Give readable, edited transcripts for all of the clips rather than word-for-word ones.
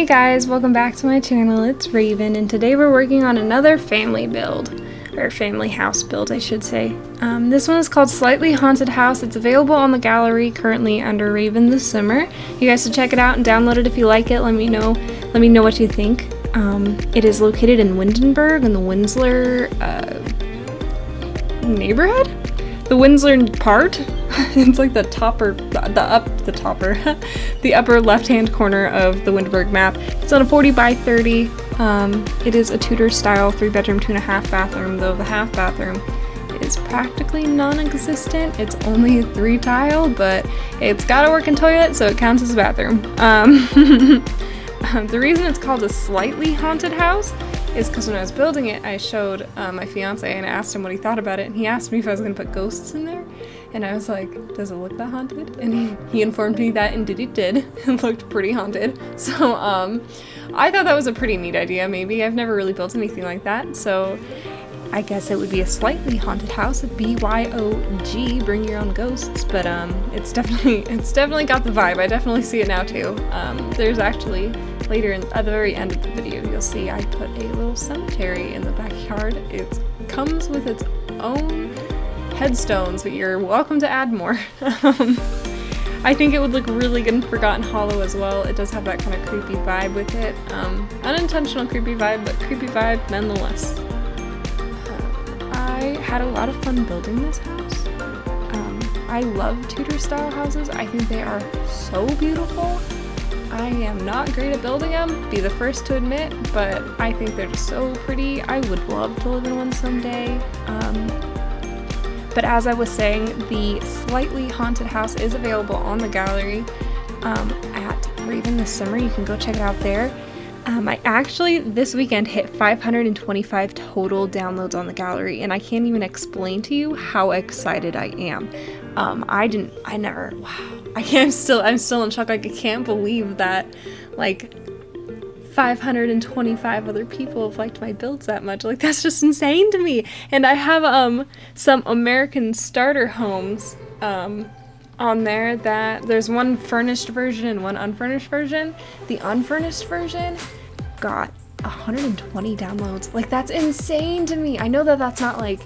Hey guys, welcome back to my channel. It's Raven, and today we're working on another family build, or family house build I should say. This one is called Slightly Haunted House. It's available on the gallery currently under Ravynthesimmer. You guys should check it out and download it if you like it. Let me know what you think. It is located in Windenburg in the Winsler neighborhood? The Winsler part? It's like the upper left-hand corner of the Windenburg map. It's on a 40 by 30. It is a Tudor style 3-bedroom, 2.5 bathroom, though the half bathroom is practically non-existent. It's only 3 tile, but it's got a working toilet, so it counts as a bathroom. The reason it's called a slightly haunted house is because when I was building it, I showed my fiance and I asked him what he thought about it, and he asked me if I was going to put ghosts in there, and I was like, does it look that haunted? And he informed me that indeed it did. It looked pretty haunted. So I thought that was a pretty neat idea. Maybe I've never really built anything like that, so I guess it would be a slightly haunted house. B.Y.O.G, bring your own ghosts, but it's definitely got the vibe. I definitely see it now too. There's actually later at the very end of the video, you'll see I put a little cemetery in the backyard. It comes with its own headstones, but you're welcome to add more. I think it would look really good in Forgotten Hollow as well. It does have that kind of creepy vibe with it. Unintentional creepy vibe, but creepy vibe nonetheless. I had a lot of fun building this house. I love Tudor style houses. I think they are so beautiful. I am not great at building them, be the first to admit, but I think they're just so pretty. I would love to live in one someday. But as I was saying, the Slightly Haunted House is available on the gallery at Ravynthesimmer. You can go check it out there. I actually, this weekend, hit 525 total downloads on the gallery, and I can't even explain to you how excited I am. I'm still in shock. Like, I can't believe that, like, 525 other people have liked my builds that much. Like, that's just insane to me. And I have some American starter homes on there. That there's one furnished version and one unfurnished version. The unfurnished version got 120 downloads. Like, that's insane to me. I know that that's not like,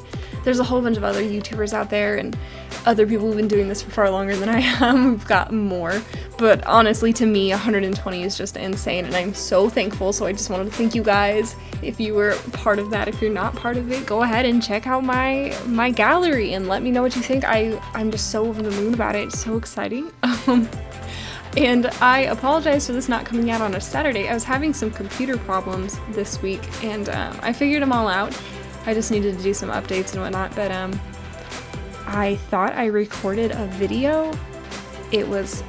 there's a whole bunch of other YouTubers out there and other people who've been doing this for far longer than I am who've got more, but honestly, to me 120 is just insane, and I'm so thankful. So I just wanted to thank you guys if you were part of that. If you're not part of it, go ahead and check out my gallery and let me know what you think. I'm just so over the moon about it. It's so exciting. And I apologize for this not coming out on a Saturday. I was having some computer problems this week, and I figured them all out. I just needed to do some updates and whatnot, but I thought I recorded a video. It was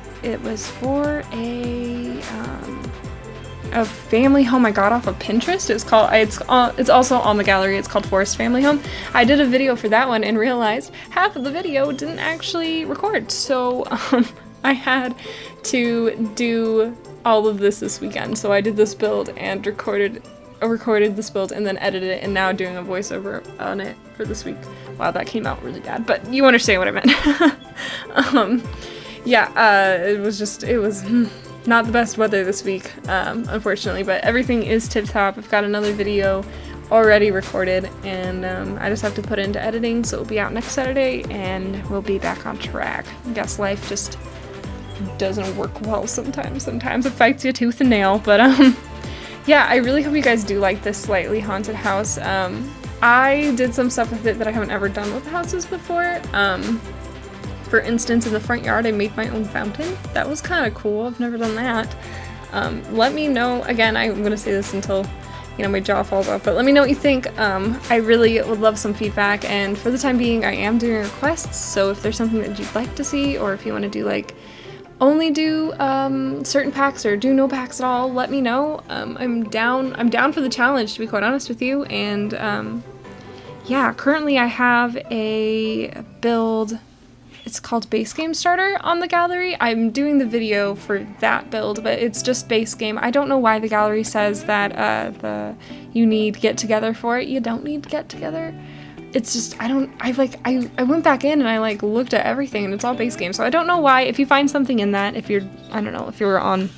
for a family home I got off of Pinterest. It's also on the gallery. It's called Forest Family Home. I did a video for that one and realized half of the video didn't actually record, so I had to do all of this weekend. So I did this build and recorded this build and then edited it, and now doing a voiceover on it for this week. Wow, that came out really bad, but you understand what I meant. It was not the best weather this week, unfortunately, but everything is tip-top. I've got another video already recorded, and I just have to put it into editing, so it'll be out next Saturday, and we'll be back on track. I guess life just doesn't work well sometimes. Sometimes it fights you tooth and nail, but yeah, I really hope you guys do like this Slightly Haunted House. I did some stuff with it that I haven't ever done with houses before. For instance, in the front yard, I made my own fountain. That was kind of cool. I've never done that. Let me know. Again, I'm going to say this until, my jaw falls off, but let me know what you think. I really would love some feedback, and for the time being, I am doing requests, so if there's something that you'd like to see, or if you want to do, like, only do certain packs or do no packs at all, let me know. I'm down for the challenge, to be quite honest with you. And yeah, currently I have a build. It's called Base Game Starter on the gallery. I'm doing the video for that build, but it's just base game. I don't know why the gallery says that you need get together for it. You don't need get together. It's just, I went back in and I looked at everything, and it's all base game. So I don't know why. If you find something in that, if you're on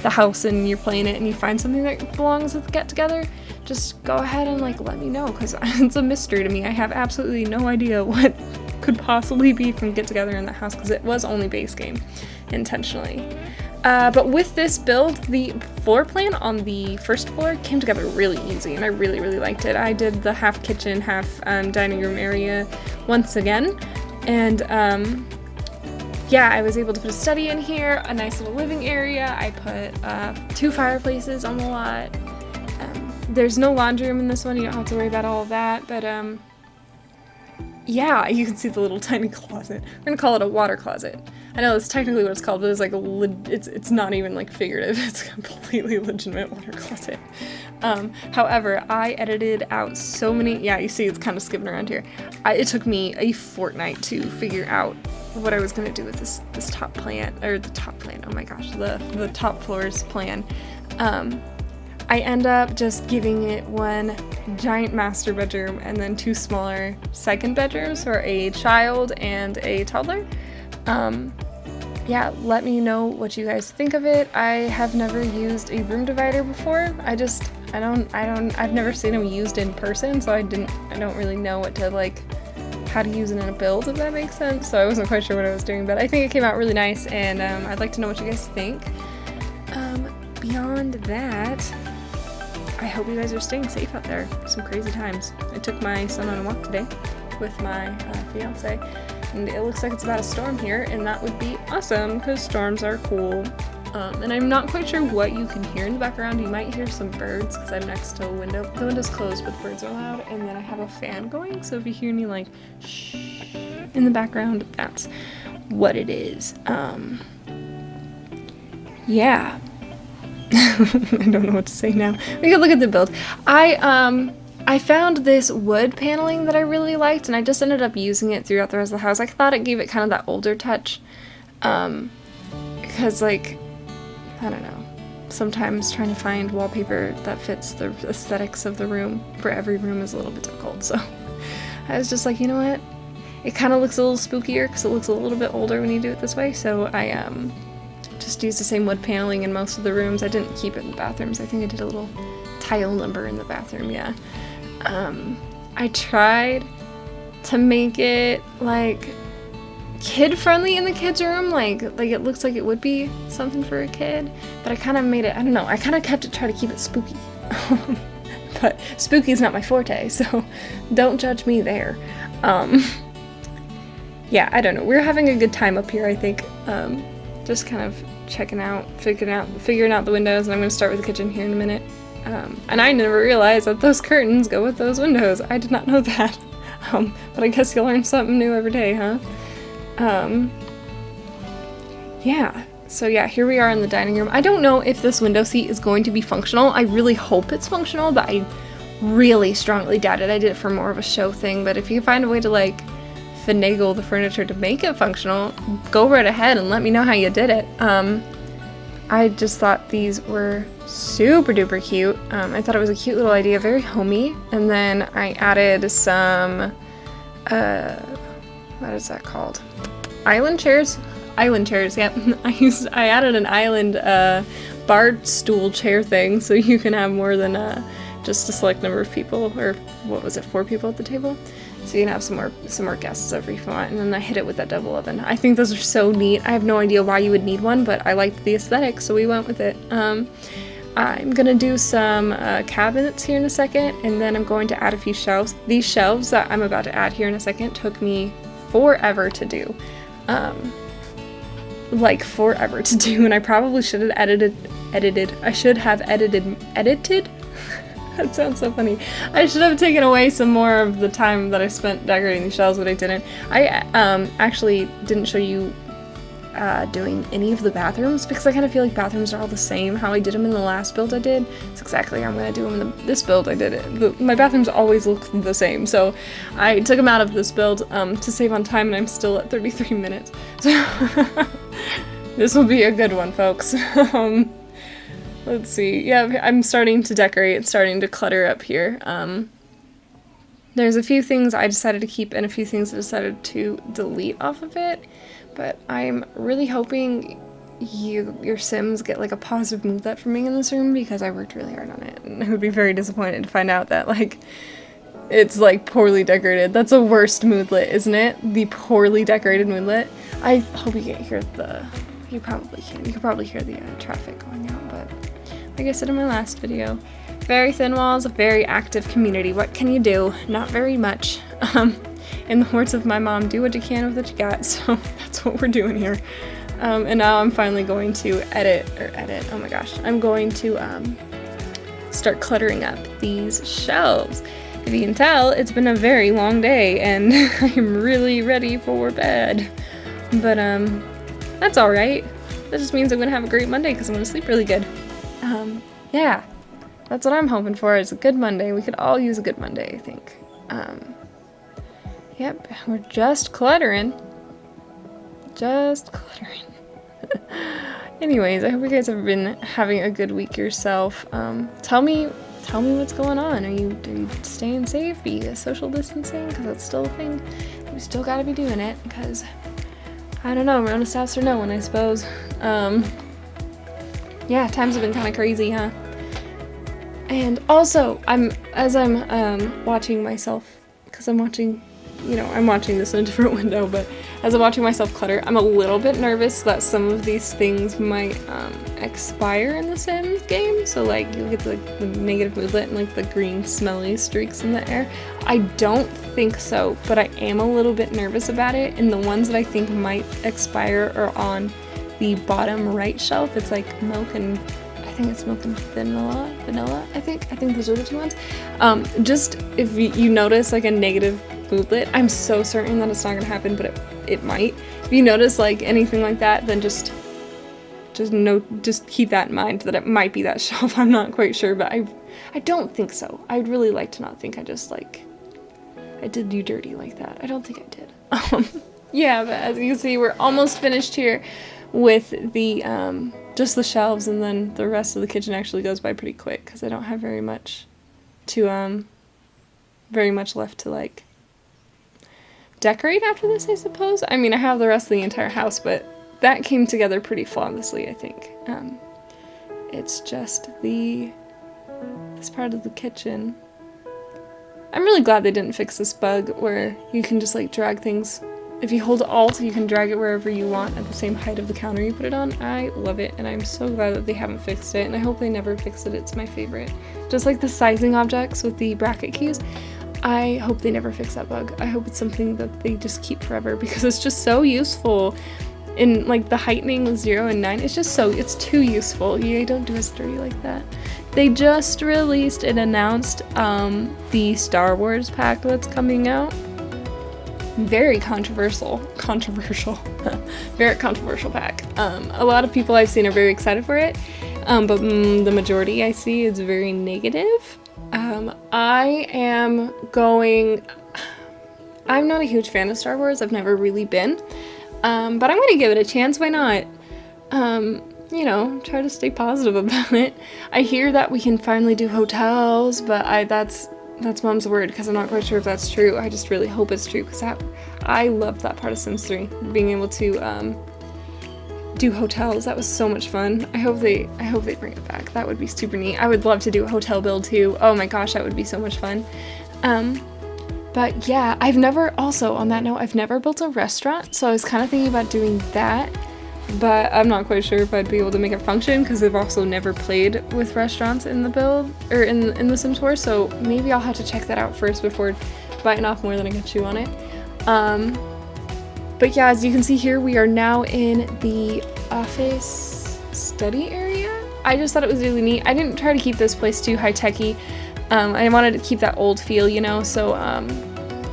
the house and you're playing it and you find something that belongs with the get together, just go ahead and like let me know, because it's a mystery to me. I have absolutely no idea what could possibly be from get together in the house, because it was only base game intentionally. But with this build, the floor plan on the first floor came together really easy, and I really, really liked it. I did the half kitchen, half dining room area once again, and yeah, I was able to put a study in here, a nice little living area. I put 2 fireplaces on the lot. There's no laundry room in this one, you don't have to worry about all of that, but yeah, you can see the little tiny closet. We're gonna call it a water closet. I know that's technically what it's called, but it's like it's not even like figurative. It's a completely legitimate water closet. However, I edited out so many. Yeah, you see, it's kind of skipping around here. It took me a fortnight to figure out what I was gonna do with this top plan, or the top plan. Oh my gosh, the top floors plan. I end up just giving it one giant master bedroom and then 2 smaller second bedrooms for a child and a toddler. Yeah, let me know what you guys think of it. I have never used a room divider before. I've never seen them used in person, so I don't really know what to like, how to use it in a build, if that makes sense. So I wasn't quite sure what I was doing, but I think it came out really nice, and I'd like to know what you guys think. Beyond that, I hope you guys are staying safe out there. Some crazy times. I took my son on a walk today with my fiance, and it looks like it's about a storm here, and that would be awesome because storms are cool. And I'm not quite sure what you can hear in the background. You might hear some birds because I'm next to a window. The window's closed, but the birds are loud, and then I have a fan going, so if you hear any like shh in the background, that's what it is. Yeah. I don't know what to say now. We can look at the build. I found this wood paneling that I really liked, and I just ended up using it throughout the rest of the house. I thought it gave it kind of that older touch, because like, I don't know, sometimes trying to find wallpaper that fits the aesthetics of the room for every room is a little bit difficult, so I was just like, you know what, it kind of looks a little spookier because it looks a little bit older when you do it this way, so I just used the same wood paneling in most of the rooms. I didn't keep it in the bathrooms. I think I did a little tile number in the bathroom, yeah. I tried to make it like kid-friendly in the kids' room, like it looks like it would be something for a kid, but I kind of made it, I don't know, I kind of kept it, try to keep it spooky. But spooky is not my forte, so don't judge me there. Yeah, I don't know. We're having a good time up here, I think. Just kind of checking out, figuring out the windows, and I'm going to start with the kitchen here in a minute. And I never realized that those curtains go with those windows. I did not know that. But I guess you learn something new every day, huh? Yeah. So yeah, here we are in the dining room. I don't know if this window seat is going to be functional. I really hope it's functional, but I really strongly doubt it. I did it for more of a show thing, but if you find a way to like finagle the furniture to make it functional, go right ahead and let me know how you did it. I just thought these were super duper cute. I thought it was a cute little idea, very homey. And then I added some, what is that called? Island chairs? Island chairs, yep. I added an island bar stool chair thing, so you can have more than just a select number of people, or what was it, 4 people at the table? So you can have some more guests over if you want. And then I hit it with that double oven. I think those are so neat. I have no idea why you would need one, but I liked the aesthetic, so we went with it. I'm gonna do some cabinets here in a second, and then I'm going to add a few shelves. These shelves that I'm about to add here in a second took me forever to do. Like forever to do, and I probably should have edited. I should have edited? That sounds so funny. I should have taken away some more of the time that I spent decorating these shelves, but I didn't. I actually didn't show you doing any of the bathrooms because I kind of feel like bathrooms are all the same. How I did them in the last build I did, it's exactly how I'm going to do them in this build I did it. My bathrooms always look the same, so I took them out of this build to save on time, and I'm still at 33 minutes. So this will be a good one, folks. Let's see. Yeah, I'm starting to decorate, starting to clutter up here. There's a few things I decided to keep and a few things I decided to delete off of it, but I'm really hoping your Sims get like a positive moodlet from being in this room, because I worked really hard on it, and I would be very disappointed to find out that like it's like poorly decorated. That's a worst moodlet, isn't it? The poorly decorated moodlet. I hope you can't hear the, you probably can. You can probably hear the traffic going out, but like I said in my last video, very thin walls, a very active community. What can you do? Not very much. In the words of my mom, do what you can with what you got. So that's what we're doing here. And now I'm finally going to oh my gosh, I'm going to start cluttering up these shelves. If you can tell, it's been a very long day and I'm really ready for bed. But that's alright. That just means I'm gonna have a great Monday because I'm gonna sleep really good. Yeah, that's what I'm hoping for, is a good Monday. We could all use a good Monday, I think. Yep, we're just cluttering. Just cluttering. Anyways, I hope you guys have been having a good week yourself. Tell me what's going on. Are you staying safe? Are you social distancing? Because that's still a thing. We still gotta be doing it, because I don't know, Rona stops for no one, I suppose. Yeah, times have been kind of crazy, huh? And also, as I'm watching myself, because I'm watching, you know, I'm watching this in a different window, but as I'm watching myself clutter, I'm a little bit nervous that some of these things might expire in the Sims game. So like you'll get the negative moodlet and like the green smelly streaks in the air. I don't think so, but I am a little bit nervous about it. And the ones that I think might expire are on the bottom right shelf. It's like milk and I think it's milk and vanilla. I think those are the two ones. Just if you notice like a negative moodlet, I'm so certain that it's not gonna happen, but it might. If you notice like anything like that, then just keep that in mind, that it might be that shelf. I'm not quite sure, but I don't think so. I'd really like to not think I did you dirty like that. I don't think I did. Yeah, but as you can see, we're almost finished here with the just the shelves, and then the rest of the kitchen actually goes by pretty quick because I don't have very much left to like decorate after this, I suppose. I mean, I have the rest of the entire house, but that came together pretty flawlessly, I think. It's just this part of the kitchen. I'm really glad they didn't fix this bug where you can just like drag things. If you hold Alt, you can drag it wherever you want at the same height of the counter you put it on. I love it, and I'm so glad that they haven't fixed it, and I hope they never fix it. It's my favorite. Just like the sizing objects with the bracket keys, I hope they never fix that bug. I hope it's something that they just keep forever, because it's just so useful. In like the heightening with 0 and 9, it's too useful. You don't do us dirty like that. They just released and announced the Star Wars pack that's coming out. Very controversial, very controversial pack. A lot of people I've seen are very excited for it, but the majority I see is very negative. I'm not a huge fan of Star Wars. I've never really been, but I'm gonna give it a chance. Why not? You know, try to stay positive about it. I hear that we can finally do hotels, but that's Mom's word, because I'm not quite sure if that's true. I just really hope it's true, because I loved that part of Sims 3, being able to do hotels. That was so much fun. I hope they bring it back. That would be super neat. I would love to do a hotel build too. Oh my gosh, that would be so much fun. But yeah, I've never built a restaurant, so I was kind of thinking about doing that. But I'm not quite sure if I'd be able to make it function, because I've also never played with restaurants in the build, or in the Sims 4, so maybe I'll have to check that out first before biting off more than I can chew on it. But yeah, as you can see here, we are now in the office study area. I just thought it was really neat. I didn't try to keep this place too high-techy. I wanted to keep that old feel, you know, so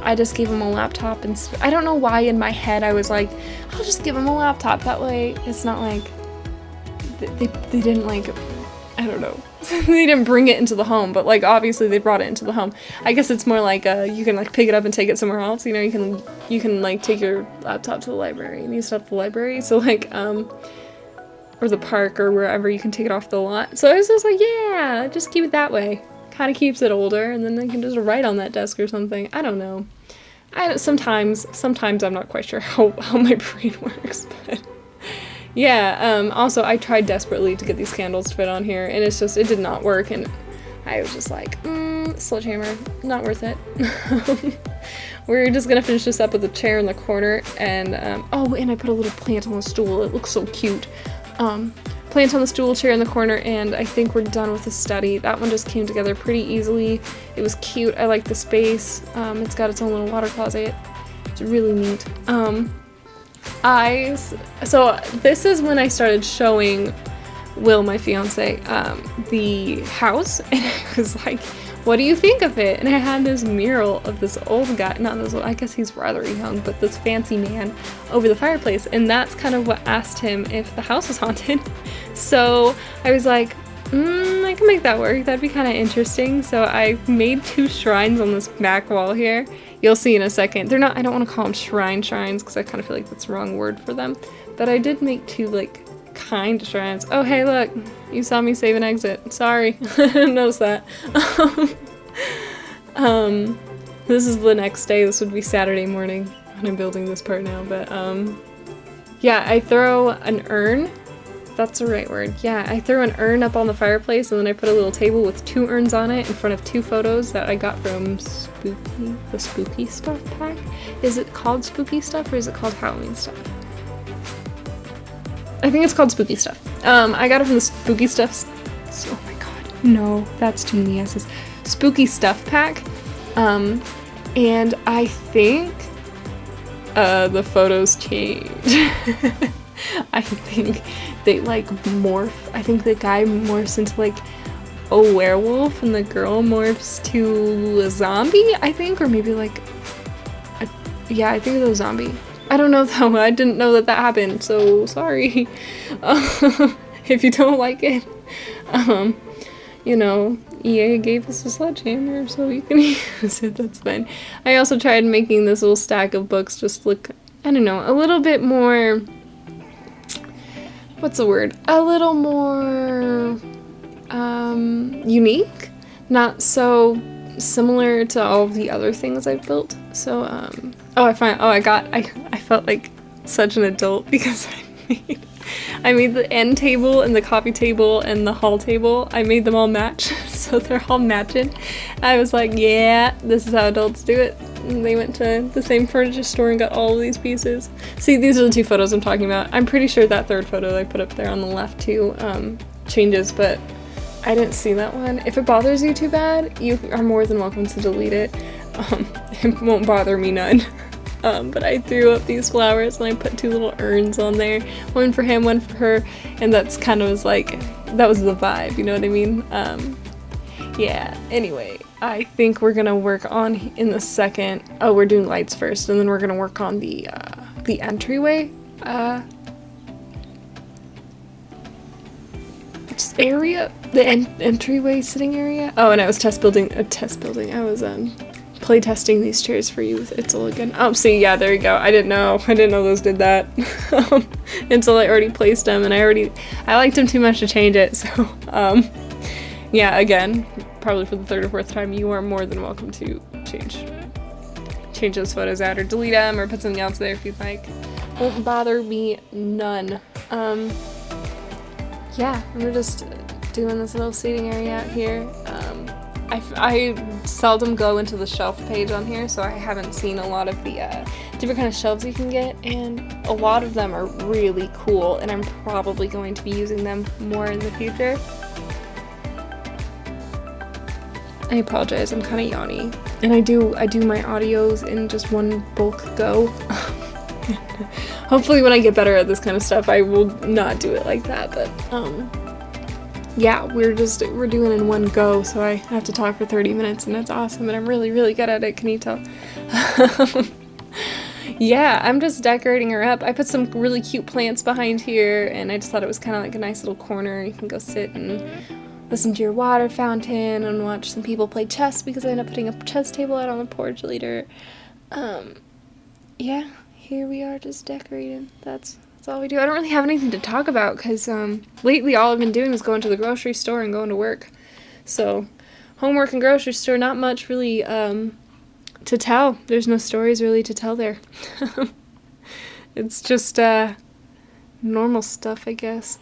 I just gave him a laptop, and I don't know why in my head I was like, I'll just give him a laptop, that way it's not like they didn't like, I don't know, they didn't bring it into the home, but like obviously they brought it into the home. I guess it's more like you can like pick it up and take it somewhere else, you know, you can like take your laptop to the library and use it at the library, so like or the park or wherever, you can take it off the lot. So I was just like, yeah, just keep it that way. Kind of keeps it older, and then they can just write on that desk or something. I don't know. Sometimes I'm not quite sure how my brain works, but Yeah, also I tried desperately to get these candles to fit on here, and it did not work, and I was just like, sledgehammer, not worth it. We're just gonna finish this up with a chair in the corner, and oh, and I put a little plant on the stool. It looks so cute. Plant on the stool, chair in the corner, and I think we're done with the study. That one just came together pretty easily. It was cute. I like the space. It's got its own little water closet. It's really neat. So this is when I started showing Will, my fiance, the house, and I was like, what do you think of it? And I had this mural of this old guy, not this old, I guess he's rather young, but this fancy man over the fireplace, and that's kind of what asked him if the house was haunted. So I was like, I can make that work. That'd be kind of interesting. So I made 2 shrines on this back wall here. You'll see in a second. They're not, I don't want to call them shrines because I kind of feel like that's the wrong word for them. But I did make 2 like kind shrines. Oh, hey, look, you saw me save and exit. Sorry, I didn't notice that. This is the next day. This would be Saturday morning when I'm building this part now. But yeah, I throw an urn. That's the right word. Yeah, I threw an urn up on the fireplace, and then I put a little table with 2 urns on it in front of 2 photos that I got from the Spooky Stuff pack. Is it called Spooky Stuff or is it called Halloween Stuff? I think it's called Spooky Stuff. I got it from the Spooky Stuff. Oh my god, no, that's too many S's. Spooky Stuff pack. And I think the photos change. I think they like morph. I think the guy morphs into like a werewolf and the girl morphs to a zombie, I think, or maybe like yeah, I think it was a zombie. I don't know though. I didn't know that happened, so sorry. If you don't like it, you know, EA gave us a sledgehammer, so you can use it. That's fine. I also tried making this little stack of books just look, I don't know, a little bit more. What's the word? A little more unique, not so similar to all of the other things I've built. So I felt like such an adult because I made the end table and the coffee table and the hall table. I made them all match, so they're all matching. I was like, yeah, this is how adults do it. And they went to the same furniture store and got all of these pieces. See, these are the 2 photos I'm talking about. I'm pretty sure that 3rd photo I put up there on the left too changes, but I didn't see that one. If it bothers you too bad, you are more than welcome to delete it. It won't bother me none. But I threw up these flowers and I put 2 little urns on there. One for him, one for her, and that's kind of was like, that was the vibe, you know what I mean? Yeah, anyway, I think we're gonna work on in the second, we're doing lights first, and then we're gonna work on the entryway, area, the entryway sitting area. Oh, and I was test building, I was, play testing these chairs for you with Itzel again. Oh, see, yeah, there you go. I didn't know those did that until I already placed them, and I liked them too much to change it, so, yeah, again, probably for the 3rd or 4th time, you are more than welcome to change those photos out or delete them or put something else there if you'd like. Won't bother me none. Yeah, we're just doing this little seating area out here. I seldom go into the shelf page on here, so I haven't seen a lot of the different kind of shelves you can get, and a lot of them are really cool, and I'm probably going to be using them more in the future. I apologize, I'm kind of yawny, and I do my audios in just one bulk go. Hopefully when I get better at this kind of stuff, I will not do it like that, but yeah, we're doing it in one go, so I have to talk for 30 minutes, and it's awesome, and I'm really, really good at it, can you tell? Yeah, I'm just decorating her up. I put some really cute plants behind here, and I just thought it was kind of like a nice little corner. You can go sit and listen to your water fountain and watch some people play chess, because I ended up putting a chess table out on the porch later. Yeah, here we are just decorating. That's all we do. I don't really have anything to talk about because lately all I've been doing is going to the grocery store and going to work. So homework and grocery store, not much really to tell. There's no stories really to tell there. It's just normal stuff, I guess.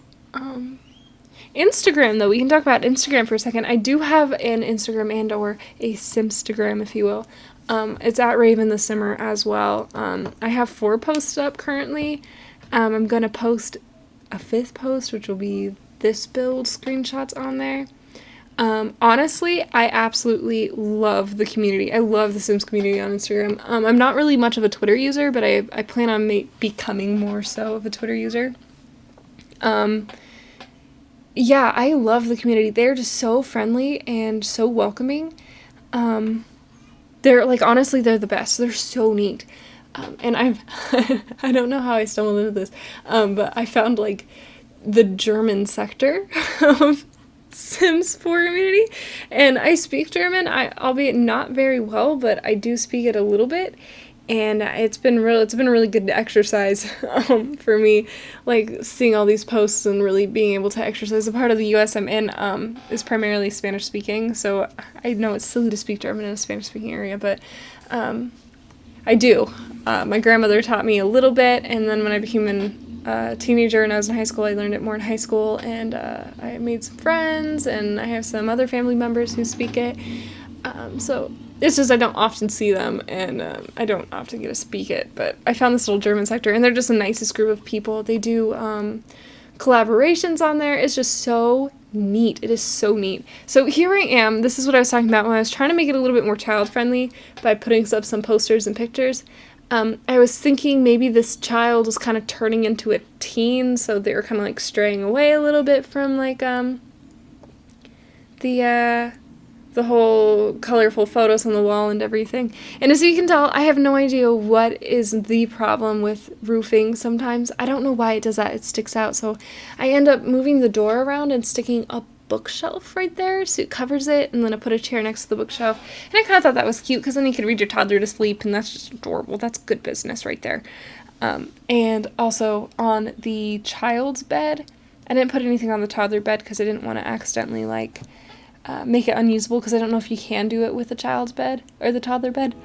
Instagram, though, we can talk about Instagram for a second. I do have an Instagram and or a Simstagram, if you will. It's at Ravynthesimmer as well. I have 4 posts up currently. I'm going to post a 5th post, which will be this build screenshots on there. Honestly, I absolutely love the community. I love the Sims community on Instagram. I'm not really much of a Twitter user, but I plan on becoming more so of a Twitter user. Yeah, I love the community. They're just so friendly and so welcoming. They're like, honestly, they're the best. They're so neat. And I don't know how I stumbled into this, but I found like the German sector of Sims 4 community, and I speak German, albeit not very well, but I do speak it a little bit, and it's been a really good exercise for me, like seeing all these posts and really being able to exercise. The part of the US I'm in is primarily Spanish speaking, so I know it's silly to speak German in a Spanish speaking area, but I do. My grandmother taught me a little bit, and then when I became a teenager and I was in high school, I learned it more in high school, and I made some friends, and I have some other family members who speak it. So it's just I don't often see them, and I don't often get to speak it, but I found this little German sector, and they're just the nicest group of people. They do collaborations on there. It's just so neat. It is so neat. So here I am. This is what I was talking about when I was trying to make it a little bit more child-friendly by putting up some posters and pictures. I was thinking maybe this child was kind of turning into a teen, so they were kind of like straying away a little bit from like the whole colorful photos on the wall and everything. And as you can tell, I have no idea what is the problem with roofing sometimes. I don't know why it does that. It sticks out. So I end up moving the door around and sticking a bookshelf right there so it covers it, and then I put a chair next to the bookshelf, and I kind of thought that was cute because then you could read your toddler to sleep, and that's just adorable. That's good business right there. And also on the child's bed, I didn't put anything on the toddler bed because I didn't want to accidentally like make it unusable, because I don't know if you can do it with the child's bed or the toddler bed.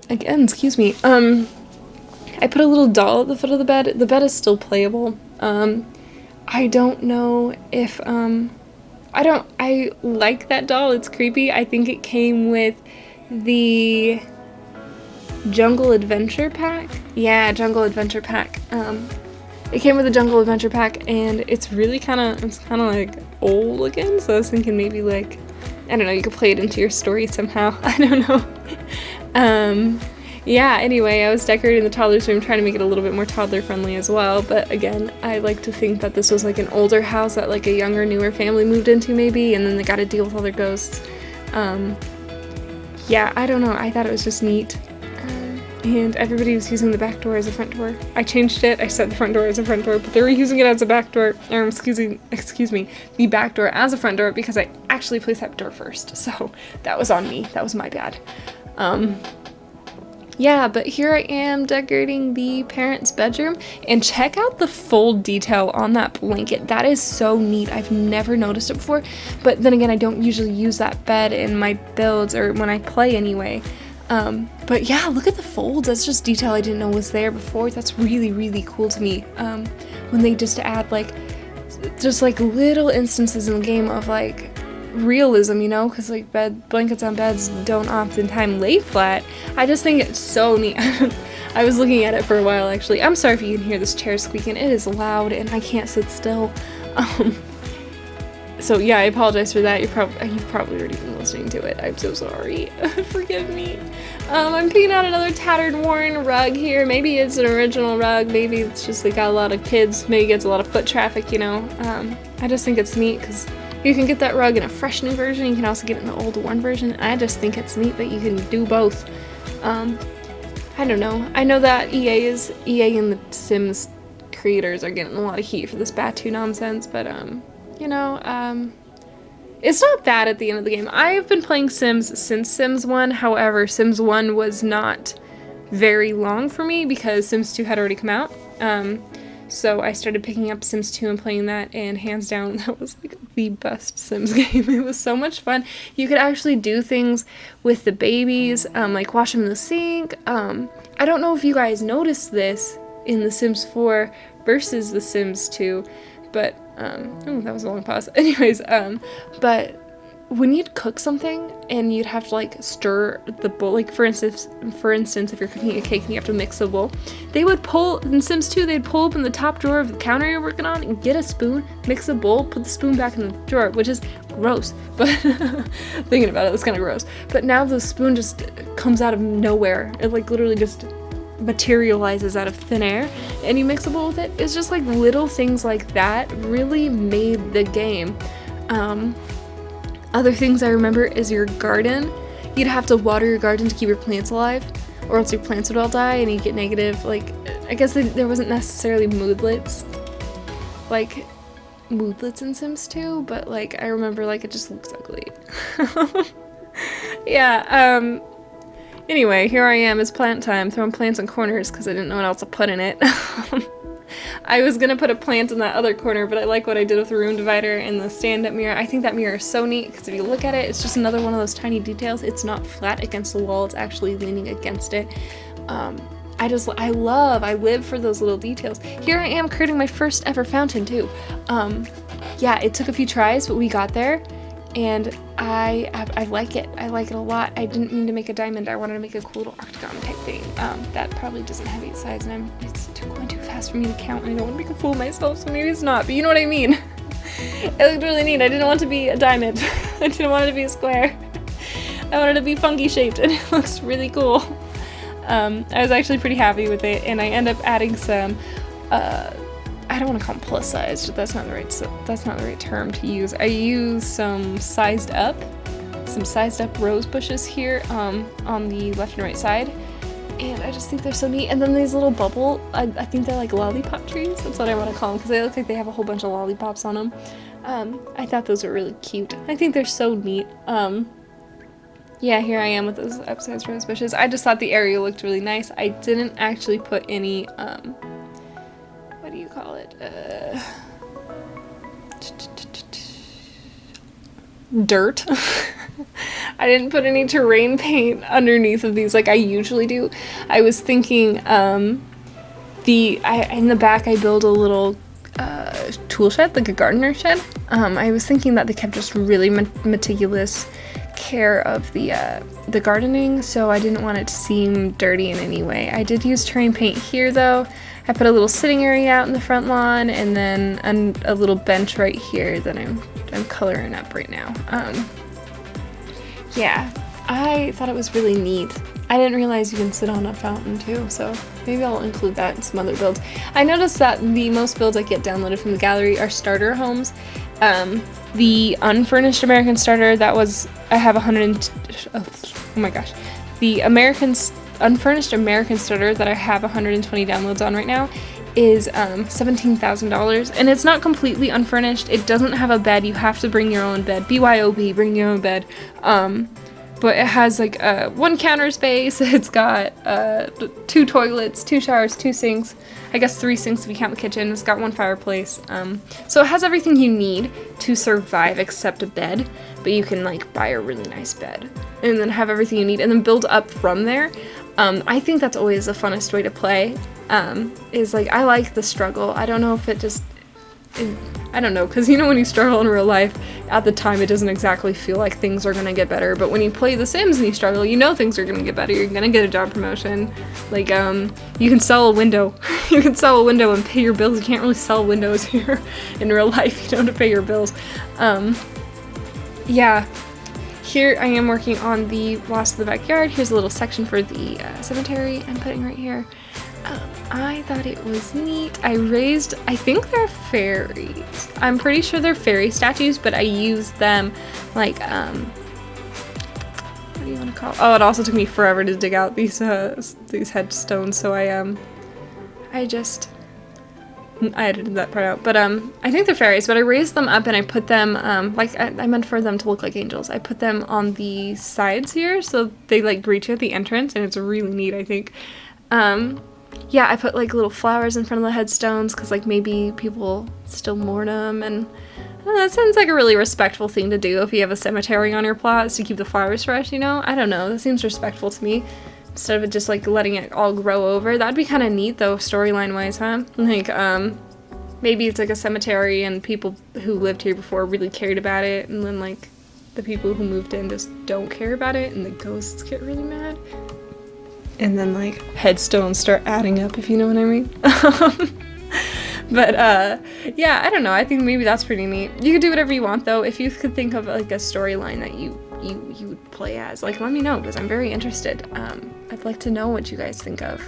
Again, excuse me. I put a little doll at the foot of the bed. The bed is still playable. I don't know if, I like that doll. It's creepy. I think it came with the Jungle Adventure Pack. Yeah, Jungle Adventure Pack. It came with the Jungle Adventure Pack, and it's really kind of like old looking, so I was thinking maybe like, I don't know, you could play it into your story somehow. I don't know. Yeah, anyway, I was decorating the toddler's room, trying to make it a little bit more toddler friendly as well, but again, I like to think that this was like an older house that like a younger, newer family moved into maybe, and then they got to deal with all their ghosts. Yeah, I don't know, I thought it was just neat. And everybody was using the back door as a front door. I changed it, I set the front door as a front door, but they were using it as a back door, or excuse me, the back door as a front door because I actually placed that door first, so that was on me, that was my bad. Yeah, but here I am decorating the parents' bedroom, and check out the full detail on that blanket. That is so neat. I've never noticed it before, but then again, I don't usually use that bed in my builds or when I play anyway. But yeah, look at the folds. That's just detail I didn't know was there before. That's really, really cool to me. When they just add like, just like little instances in the game of like realism, you know, because like blankets on beds don't oftentimes lay flat. I just think it's so neat. I was looking at it for a while actually. I'm sorry if you can hear this chair squeaking. It is loud and I can't sit still. So yeah, I apologize for that. You've probably already been listening to it. I'm so sorry. Forgive me. I'm picking out another tattered, worn rug here. Maybe it's an original rug. Maybe it's just like got a lot of kids. Maybe it gets a lot of foot traffic, you know. I just think it's neat because you can get that rug in a fresh new version. You can also get it in the old worn version. I just think it's neat that you can do both. I don't know. I know that EA and the Sims creators are getting a lot of heat for this Batu nonsense, but you know, it's not bad at the end of the game. I have been playing Sims since Sims 1. However, Sims 1 was not very long for me because Sims 2 had already come out. So I started picking up Sims 2 and playing that, and hands down, that was like the best Sims game. It was so much fun. You could actually do things with the babies, like wash them in the sink. I don't know if you guys noticed this, in The Sims 4 versus The Sims 2, but, oh, that was a long pause. Anyways, but when you'd cook something and you'd have to like stir the bowl, like for instance, if you're cooking a cake and you have to mix the bowl, they would pull, in Sims 2, they'd pull open the top drawer of the counter you're working on and get a spoon, mix the bowl, put the spoon back in the drawer, which is gross, but thinking about it, it's kind of gross. But now the spoon just comes out of nowhere. It like literally just materializes out of thin air and you mix a bowl with it. It's just like little things like that really made the game. Other things I remember is your garden. You'd have to water your garden to keep your plants alive, or else your plants would all die and you'd get negative, like, I guess there wasn't necessarily moodlets in Sims 2, but like, I remember like it just looks ugly. Yeah, anyway, here I am, it's plant time, throwing plants in corners because I didn't know what else to put in it. I was gonna put a plant in that other corner, but I like what I did with the room divider and the stand-up mirror. I think that mirror is so neat because if you look at it, it's just another one of those tiny details. It's not flat against the wall, it's actually leaning against it. I live for those little details. Here I am creating my first ever fountain too. Yeah, it took a few tries, but we got there. And I like it. I like it a lot. I didn't mean to make a diamond. I wanted to make a cool little octagon type thing. That probably doesn't have 8 sides, and it's going too fast for me to count, and I don't want to make a fool of myself, so maybe it's not, but you know what I mean. It looked really neat. I didn't want it to be a diamond. I didn't want it to be a square. I wanted it to be funky shaped, and it looks really cool. I was actually pretty happy with it, and I end up adding some, I don't want to call them plus size, but that's not the right term to use. I use some sized up rose bushes here on the left and right side, and I just think they're so neat. And then these little bubble, I think they're like lollipop trees. That's what I want to call them because they look like they have a whole bunch of lollipops on them. I thought those were really cute. I think they're so neat. Yeah, here I am with those upsized rose bushes. I just thought the area looked really nice. I didn't actually put any what do you call it? Dirt. I didn't put any terrain paint underneath of these like I usually do. I was thinking in the back I build a little tool shed, like a gardener shed. I was thinking that they kept just really meticulous care of the gardening, so I didn't want it to seem dirty in any way. I did use terrain paint here though. I put a little sitting area out in the front lawn, and then a little bench right here that I'm coloring up right now. Yeah, I thought it was really neat. I didn't realize you can sit on a fountain too, so maybe I'll include that in some other builds. I noticed that the most builds I get downloaded from the gallery are starter homes. The unfurnished American starter, I have 100, oh my gosh. The unfurnished American starter that I have 120 downloads on right now is $17,000, and it's not completely unfurnished. It doesn't have a bed. You have to bring your own bed. B.Y.O.G, bring your own bed. But it has like 1 counter space. It's got 2 toilets, 2 showers, 2 sinks. I guess 3 sinks if you count the kitchen. It's got 1 fireplace. So it has everything you need to survive except a bed, but you can like buy a really nice bed and then have everything you need and then build up from there. I think that's always the funnest way to play, is like, I like the struggle. I don't know if I don't know, because you know when you struggle in real life, at the time it doesn't exactly feel like things are gonna get better, but when you play The Sims and you struggle, you know things are gonna get better. You're gonna get a job promotion. Like, you can sell a window. You can sell a window and pay your bills. You can't really sell windows here in real life. You don't have to pay your bills. Yeah. Here I am working on the Lost of the Backyard. Here's a little section for the cemetery I'm putting right here. I thought it was neat. I think they're fairies. I'm pretty sure they're fairy statues, but I used them like, what do you want to call it? Oh, it also took me forever to dig out these headstones, so I edited that part out, but I think they're fairies, but I raised them up and I put them, like, I meant for them to look like angels. I put them on the sides here, so they, like, greet you at the entrance, and it's really neat, I think. Yeah, I put, like, little flowers in front of the headstones, because, like, maybe people still mourn them, and I don't know, that sounds like a really respectful thing to do if you have a cemetery on your plot, is to keep the flowers fresh, you know? I don't know, that seems respectful to me. instead of it just like letting it all grow over. That'd be kind of neat though, storyline wise, huh? Like maybe it's like a cemetery and people who lived here before really cared about it, and then like the people who moved in just don't care about it and the ghosts get really mad. And then like headstones start adding up, if you know what I mean. But yeah, I don't know. I think maybe that's pretty neat. You could do whatever you want though. If you could think of like a storyline that you would play as, like, let me know, because I'm very interested. I'd like to know what you guys think of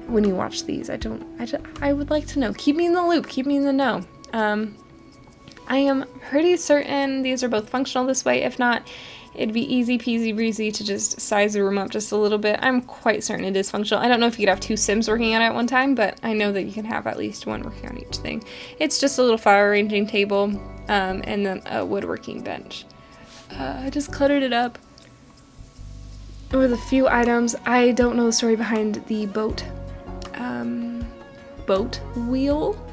when you watch these. I would like to know. Keep me in the loop. Keep me in the know. I am pretty certain these are both functional this way. If not, it'd be easy peasy breezy to just size the room up just a little bit. I'm quite certain it is functional. I don't know if you could have 2 Sims working on it at one time, but I know that you can have at least one working on each thing. It's just a little flower arranging table, and then a woodworking bench. I just cluttered it up with a few items. I don't know the story behind the boat wheel.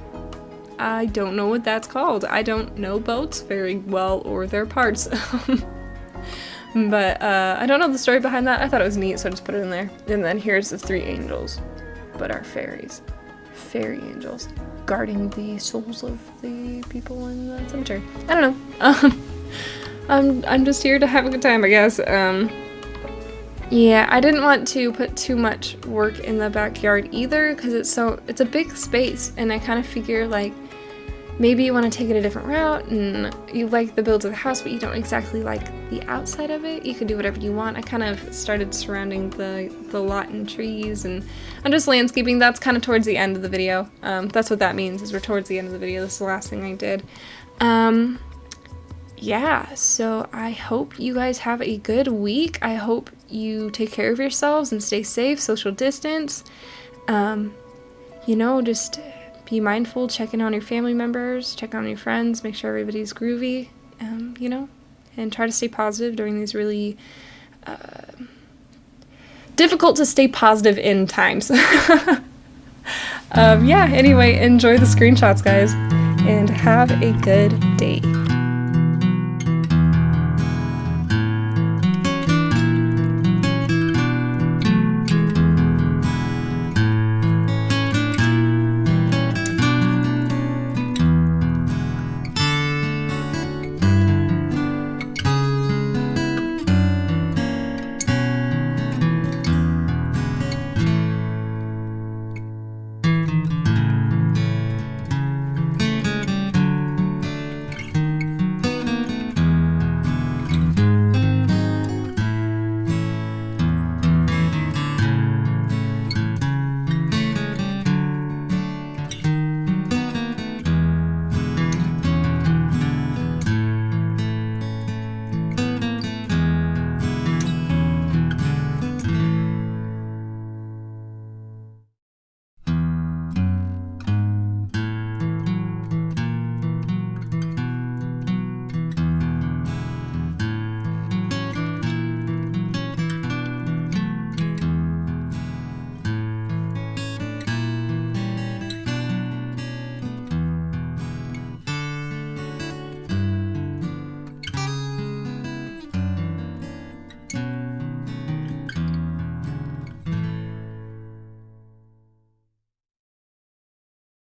I don't know what that's called. I don't know boats very well or their parts. But I don't know the story behind that. I thought it was neat, so I just put it in there. And then here's the 3 angels, but our fairies. Fairy angels guarding the souls of the people in the cemetery. I don't know. I'm just here to have a good time, I guess. Yeah, I didn't want to put too much work in the backyard either, because it's a big space, and I kind of figure like maybe you want to take it a different route and you like the build of the house, but you don't exactly like the outside of it. You could do whatever you want. I kind of started surrounding the lot in trees, and I'm just landscaping. That's kind of towards the end of the video. That's what that means, is we're towards the end of the video. This is the last thing I did. Yeah, so I hope you guys have a good week. I hope you take care of yourselves and stay safe, social distance. You know, just be mindful, check in on your family members, check on your friends, make sure everybody's groovy, you know, and try to stay positive during these really difficult to stay positive in times. Yeah, anyway, enjoy the screenshots, guys, and have a good day.